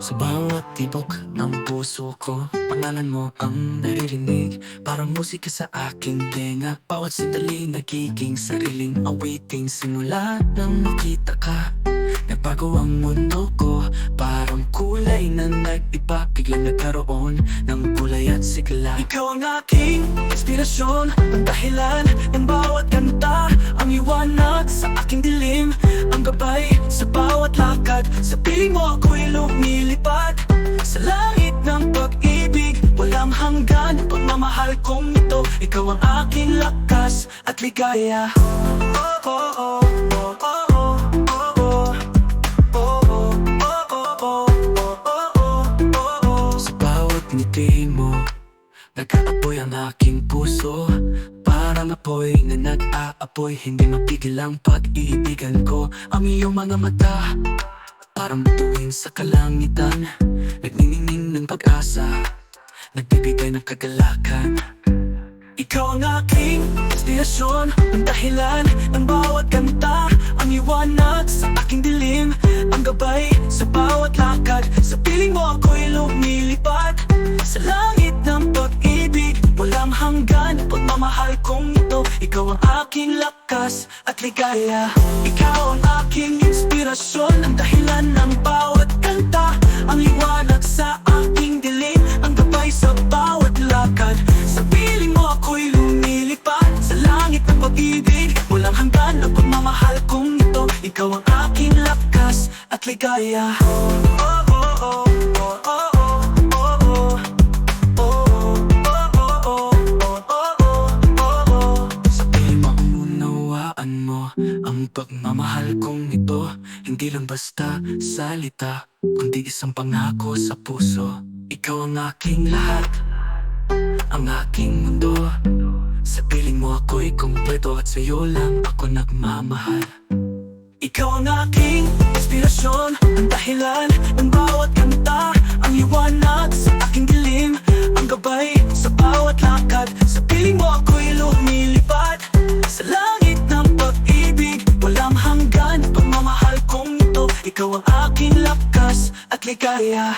Sa bawat tibok ng puso ko, pangalan mo ang naririnig. Parang musika sa aking tenga. Bawat sandali nagiging sariling awiting. Simula nang makita ka, nagbago ang mundo ko. Parang kulay na nag-iba, biglang nagkaroon ng kulay at sigla. Ikaw ang aking inspirasyon, ang dahilan ng bawat kanta. Ang iwanag sa aking dilim, ang gabay sa bawat lakad. Sa piling mo ako'y lumilipad sa langit ng pag-ibig. Walang hanggan, pagmamahal kong ito. Ikaw ang aking lakas at ligaya. Oh, oh, oh, oh, oh, oh, oh, oh. Sa bawat ngiti mo, nag-aapoy ang aking puso. Parang apoy na nag-aapoy, hindi mapigil ang pag-iibigan ko. Ang iyong mga mata, parang bituin sa kalangitan, nagniningning ng pag-asa, nagbibigay ng kagalakan. Ikaw ang aking inspirasyon, ang dahilan ng bawat kanta. Ang iwanag sa aking dilim, ang gabay sa bawat lakad. Sa piling mo ako'y lumilipad sa langit ng pag-ibig. Walang hanggan, pagmamahal kong ito. Ikaw ang aking lakas at ligaya. Ikaw ang aking inspirasyon, ang dahilan ng bawat kanta. Ang liwanag sa aking dilim, ang gabay sa bawat lakad. Sa piling mo ako'y lumilipad sa langit ng pag-ibig. Walang hanggan ang pagmamahal kong ito. Ikaw ang aking lakas at ligaya. Oh, oh, oh, oh, oh, oh. Ang pagmamahal kong ito, hindi lang basta salita, kundi isang pangako sa puso. Ikaw ang aking lahat, ang aking mundo. Sa piling mo ako'y kumpleto at sa'yo lang ako nagmamahal. Ikaw ang aking inspirasyon, ang dahilan ng bawat kanta. Ang liwanag sa aking dilim, ang gabay sa bawat lakad. Sa piling mo ako'y lumilipad sa langit ng pag-ibig. Walang hanggan, pagmamahal kong ito. Ikaw ang aking lakas at ligaya.